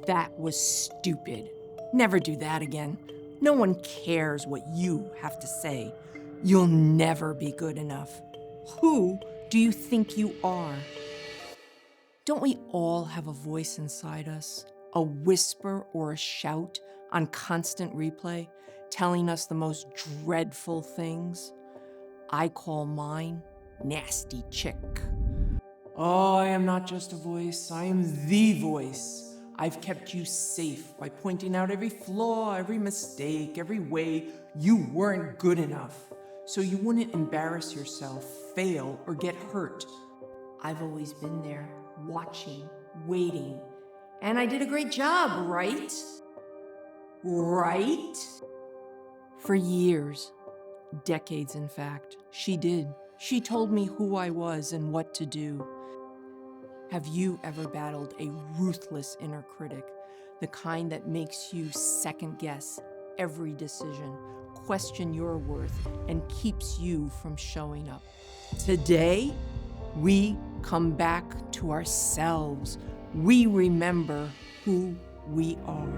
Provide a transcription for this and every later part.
That was stupid. Never do that again. No one cares what you have to say. You'll never be good enough. Who do you think you are? Don't we all have a voice inside us? A whisper or a shout on constant replay, telling us the most dreadful things? I call mine nasty chick. Oh, I am not just a voice, I am the voice. I've kept you safe by pointing out every flaw, every mistake, every way you weren't good enough, so you wouldn't embarrass yourself, fail, or get hurt. I've always been there, watching, waiting, and I did a great job, right? Right? For years, decades in fact, she did. She told me who I was and what to do. Have you ever battled a ruthless inner critic, the kind that makes you second-guess every decision, question your worth, and keeps you from showing up? Today, we come back to ourselves. We remember who we are.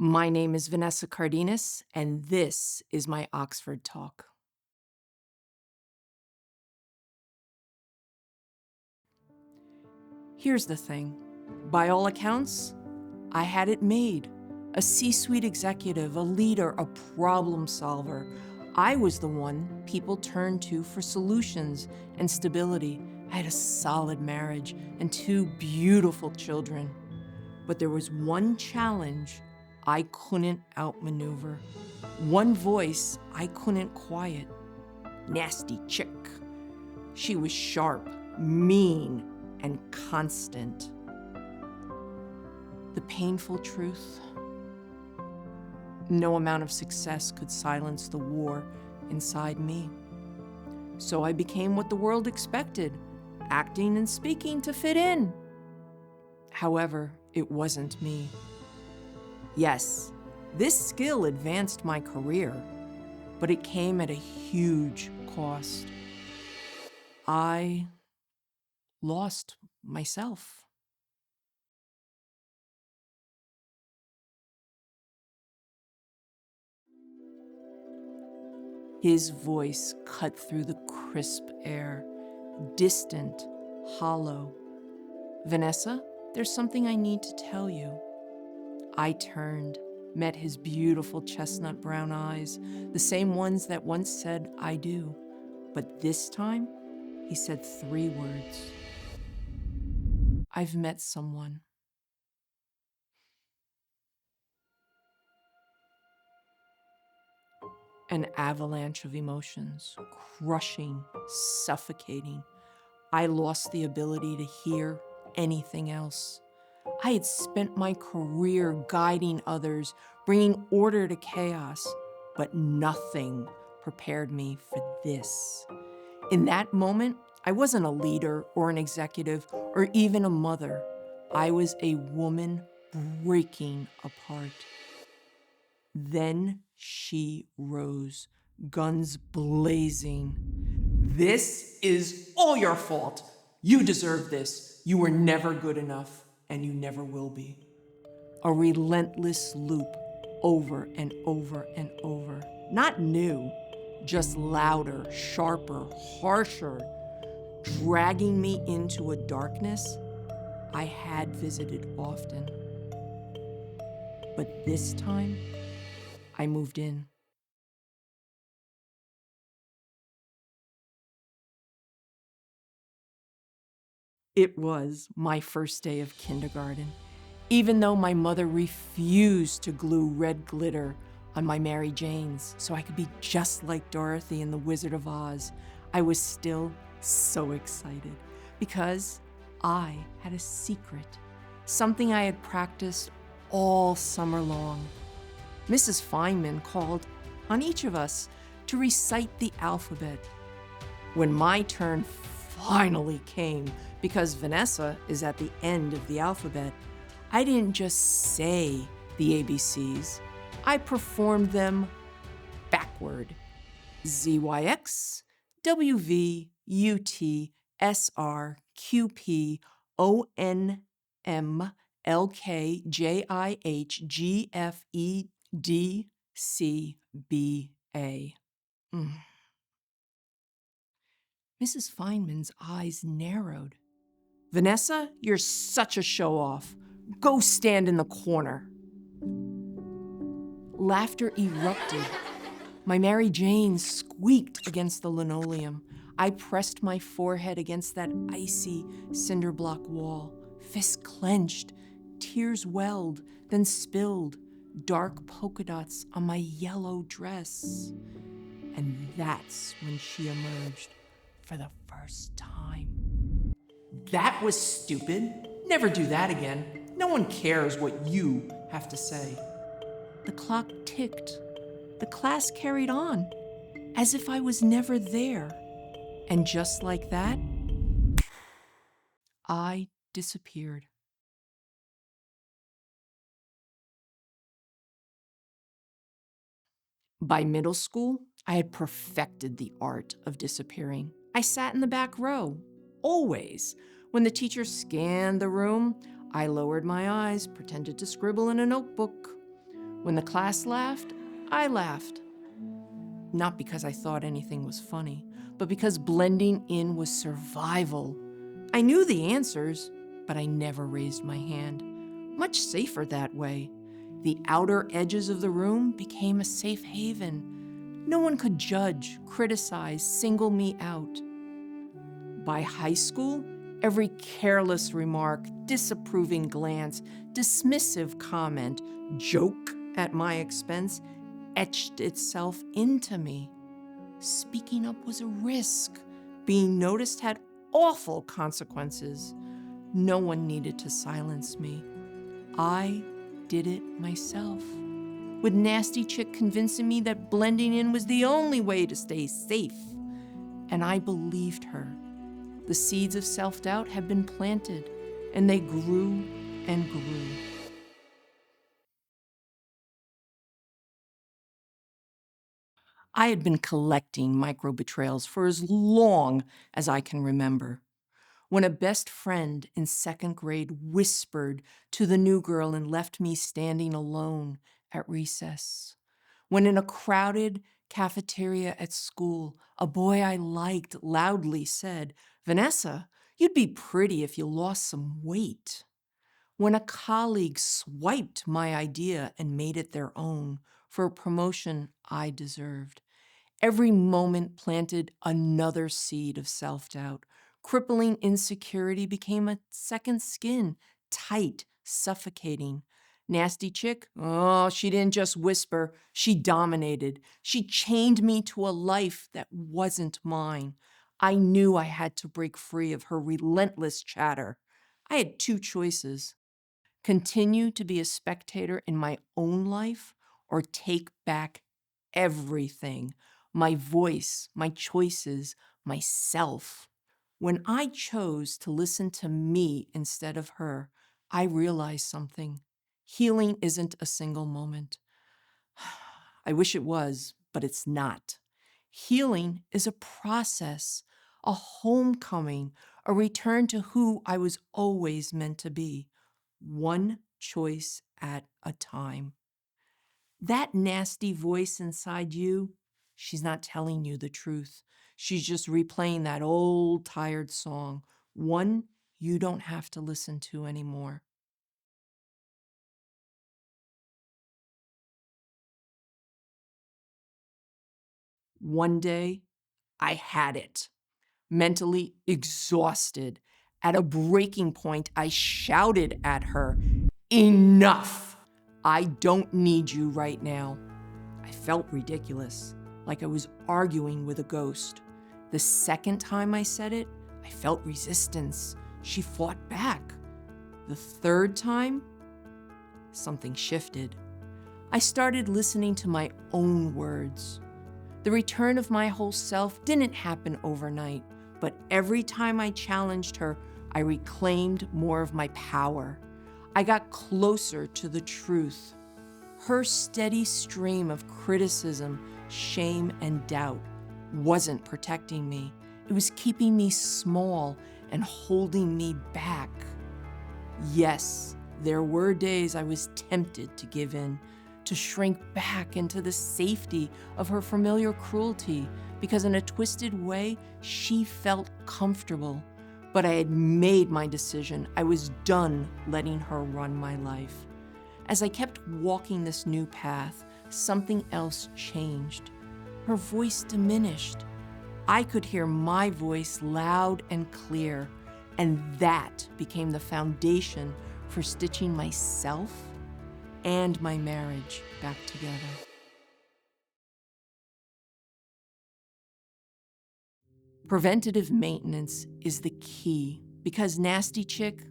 My name is Vanessa Cardenas, and this is my Oxford Talk. Here's the thing. By all accounts, I had it made. A C-suite executive, a leader, a problem solver. I was the one people turned to for solutions and stability. I had a solid marriage and 2 beautiful children. But there was one challenge I couldn't outmaneuver. One voice I couldn't quiet. Nasty chick. She was sharp, mean, and constant. The painful truth: no amount of success could silence the war inside me. So I became what the world expected, acting and speaking to fit in. However, it wasn't me. Yes, this skill advanced my career, but it came at a huge cost. I lost myself. His voice cut through the crisp air, distant, hollow. Vanessa, there's something I need to tell you. I turned, met his beautiful chestnut brown eyes, the same ones that once said, I do. But this time, he said 3 words. I've met someone. An avalanche of emotions, crushing, suffocating. I lost the ability to hear anything else. I had spent my career guiding others, bringing order to chaos, but nothing prepared me for this. In that moment, I wasn't a leader or an executive or even a mother. I was a woman breaking apart. Then she rose, guns blazing. This is all your fault. You deserve this. You were never good enough, and you never will be. A relentless loop, over and over and over. Not new, just louder, sharper, harsher, dragging me into a darkness I had visited often. But this time, I moved in. It was my first day of kindergarten. Even though my mother refused to glue red glitter on my Mary Janes so I could be just like Dorothy in The Wizard of Oz, I was still so excited because I had a secret, something I had practiced all summer long. Mrs. Feynman called on each of us to recite the alphabet. When my turn finally came because Vanessa is at the end of the alphabet. I didn't just say the ABCs, I performed them backward. ZYX, WV, UT, SR, QP, ONM, LK, JIH, GFE, DCBA. Mrs. Feynman's eyes narrowed. Vanessa, you're such a show-off. Go stand in the corner. Laughter erupted. My Mary Jane squeaked against the linoleum. I pressed my forehead against that icy cinder block wall. Fists clenched. Tears welled, then spilled. Dark polka dots on my yellow dress. And that's when she emerged for the first time. That was stupid. Never do that again. No one cares what you have to say. The clock ticked. The class carried on, as if I was never there. And just like that, I disappeared. By middle school, I had perfected the art of disappearing. I sat in the back row, always. When the teacher scanned the room, I lowered my eyes, pretended to scribble in a notebook. When the class laughed, I laughed. Not because I thought anything was funny, but because blending in was survival. I knew the answers, but I never raised my hand. Much safer that way. The outer edges of the room became a safe haven. No one could judge, criticize, single me out. By high school, every careless remark, disapproving glance, dismissive comment, joke at my expense etched itself into me. Speaking up was a risk. Being noticed had awful consequences. No one needed to silence me. I did it myself, with Nasty Chick convincing me that blending in was the only way to stay safe. And I believed her. The seeds of self-doubt had been planted, and they grew and grew. I had been collecting micro-betrayals for as long as I can remember. When a best friend in second grade whispered to the new girl and left me standing alone at recess. When in a crowded cafeteria at school, a boy I liked loudly said, "Vanessa, you'd be pretty if you lost some weight." When a colleague swiped my idea and made it their own for a promotion I deserved. Every moment planted another seed of self-doubt. Crippling insecurity became a second skin, tight, suffocating. Nasty Chick? Oh, she didn't just whisper, she dominated. She chained me to a life that wasn't mine. I knew I had to break free of her relentless chatter. I had two choices: continue to be a spectator in my own life, or take back everything, my voice, my choices, myself. When I chose to listen to me instead of her, I realized something. Healing isn't a single moment. I wish it was, but it's not. Healing is a process, a homecoming, a return to who I was always meant to be, one choice at a time. That nasty voice inside you, she's not telling you the truth. She's just replaying that old, tired song, one you don't have to listen to anymore. One day, I had it. Mentally exhausted. At a breaking point, I shouted at her, "Enough! I don't need you right now." I felt ridiculous, like I was arguing with a ghost. The second time I said it, I felt resistance. She fought back. The third time, something shifted. I started listening to my own words. The return of my whole self didn't happen overnight, But every time I challenged her, I reclaimed more of my power. I got closer to the truth. Her steady stream of criticism, shame, and doubt wasn't protecting me. It was keeping me small and holding me back. Yes, there were days I was tempted to give in, to shrink back into the safety of her familiar cruelty, because in a twisted way, she felt comfortable. But I had made my decision. I was done letting her run my life. As I kept walking this new path, something else changed. Her voice diminished. I could hear my voice loud and clear, and that became the foundation for stitching myself and my marriage back together. Preventative maintenance is the key because Nasty Chick,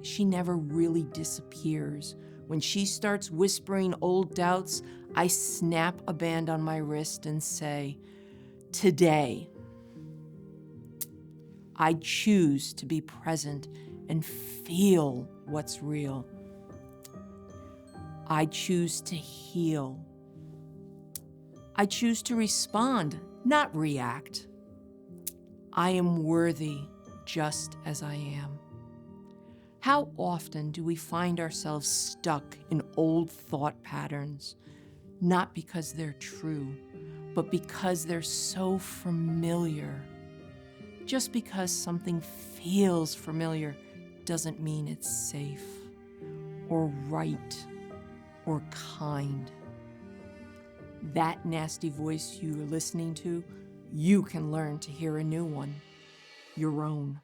she never really disappears. When she starts whispering old doubts, I snap a band on my wrist and say, today, I choose to be present and feel what's real. I choose to heal. I choose to respond, not react. I am worthy just as I am. How often do we find ourselves stuck in old thought patterns, not because they're true, but because they're so familiar? Just because something feels familiar doesn't mean it's safe, or right, or kind. That nasty voice you're listening to, you can learn to hear a new one, your own.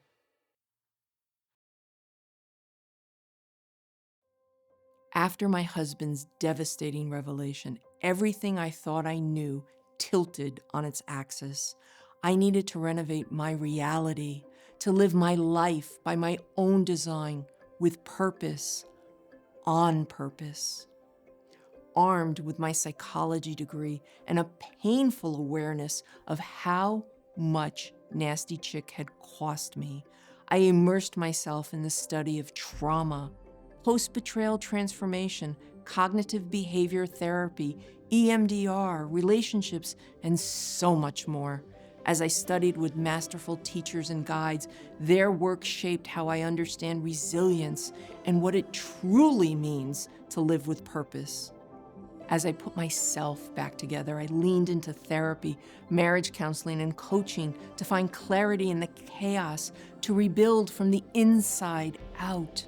After my husband's devastating revelation, everything I thought I knew tilted on its axis. I needed to renovate my reality, to live my life by my own design, with purpose, on purpose. Armed with my psychology degree and a painful awareness of how much Nasty Chick had cost me, I immersed myself in the study of trauma, post-betrayal transformation, cognitive behavior therapy, EMDR, relationships, and so much more. As I studied with masterful teachers and guides, their work shaped how I understand resilience and what it truly means to live with purpose. As I put myself back together, I leaned into therapy, marriage counseling, and coaching to find clarity in the chaos, to rebuild from the inside out.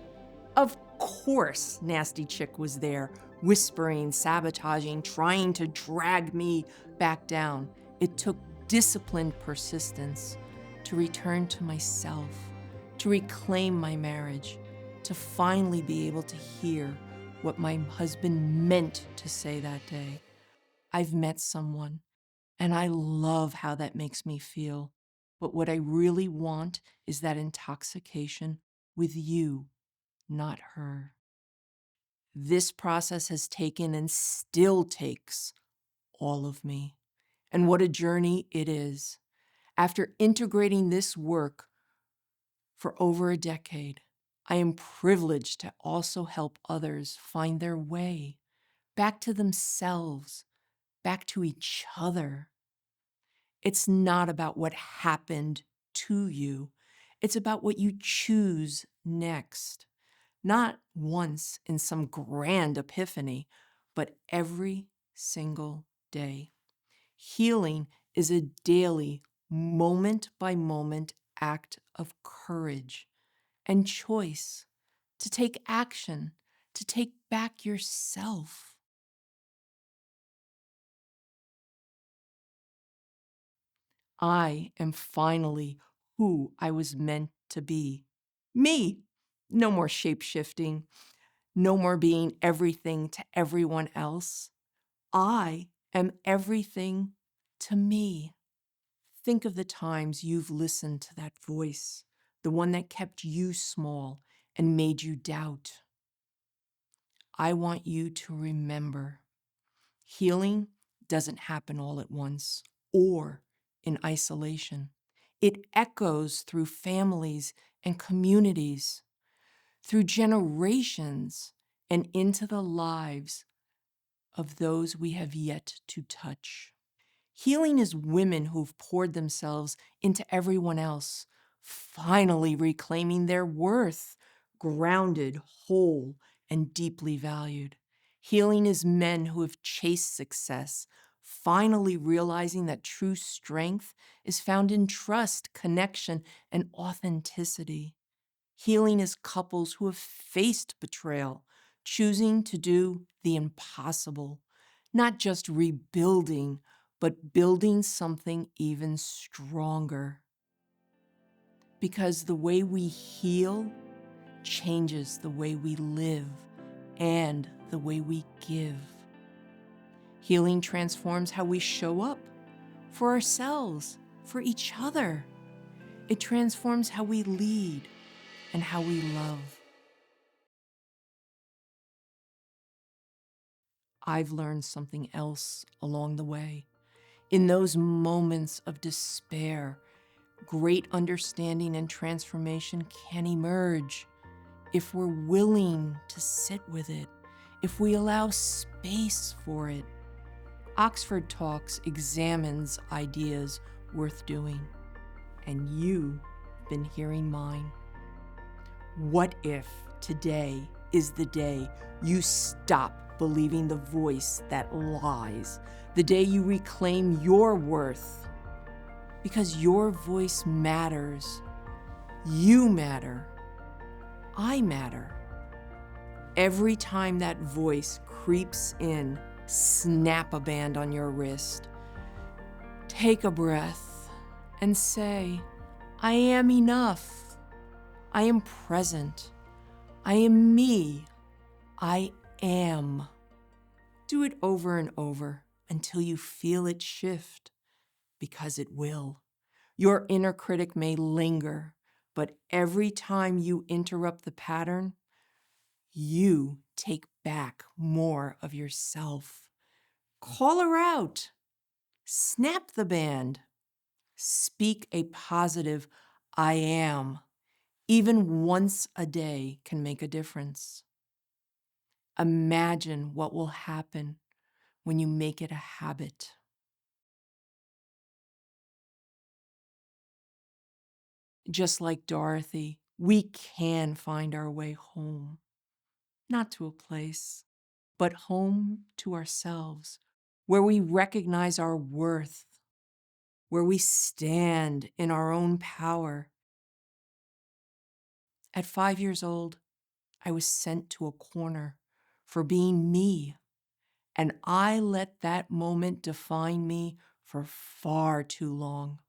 Of course, Nasty Chick was there, whispering, sabotaging, trying to drag me back down. It took disciplined persistence to return to myself, to reclaim my marriage, to finally be able to hear what my husband meant to say that day. I've met someone, and I love how that makes me feel. But what I really want is that intoxication with you, not her. This process has taken and still takes all of me. And what a journey it is. After integrating this work for over a decade, I am privileged to also help others find their way back to themselves, back to each other. It's not about what happened to you. It's about what you choose next. Not once in some grand epiphany, but every single day. Healing is a daily, moment by moment act of courage and choice to take action, to take back yourself. I am finally who I was meant to be. Me. No more shape-shifting. No more being everything to everyone else. I am everything to me. Think of the times you've listened to that voice, the one that kept you small and made you doubt. I want you to remember, healing doesn't happen all at once or in isolation. It echoes through families and communities, through generations, and into the lives of those we have yet to touch. Healing is women who've poured themselves into everyone else, finally reclaiming their worth, grounded, whole, and deeply valued. Healing is men who have chased success, finally realizing that true strength is found in trust, connection, and authenticity. Healing is couples who have faced betrayal, choosing to do the impossible, not just rebuilding, but building something even stronger. Because the way we heal changes the way we live and the way we give. Healing transforms how we show up for ourselves, for each other. It transforms how we lead and how we love. I've learned something else along the way. In those moments of despair, great understanding and transformation can emerge if we're willing to sit with it, if we allow space for it. Oxford Talks examines ideas worth doing, and you've been hearing mine. What if today is the day you stop believing the voice that lies, the day you reclaim your worth? Because your voice matters. You matter. I matter. Every time that voice creeps in, snap a band on your wrist. Take a breath and say, I am enough. I am present. I am me. I am. Do it over and over until you feel it shift, because it will. Your inner critic may linger, but every time you interrupt the pattern, you take back more of yourself. Call her out. Snap the band. Speak a positive I am. Even once a day can make a difference. Imagine what will happen when you make it a habit. Just like Dorothy, we can find our way home, not to a place, but home to ourselves, where we recognize our worth, where we stand in our own power. At 5 years old, I was sent to a corner for being me, and I let that moment define me for far too long.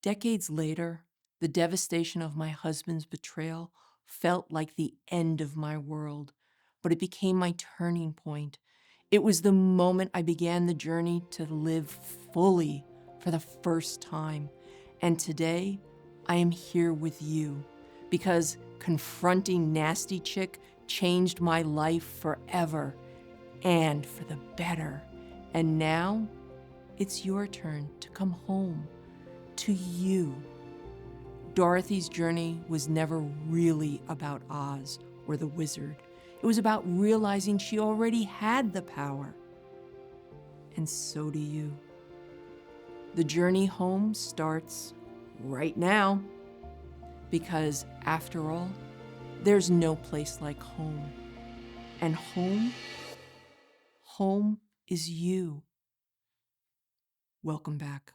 Decades later, the devastation of my husband's betrayal felt like the end of my world, but it became my turning point. It was the moment I began the journey to live fully for the first time. And today, I am here with you because confronting Nasty Chick changed my life forever and for the better. And now, it's your turn to come home to you. Dorothy's journey was never really about Oz or the wizard. It was about realizing she already had the power. And so do you. The journey home starts right now. Because after all, there's no place like home. And home is you. Welcome back.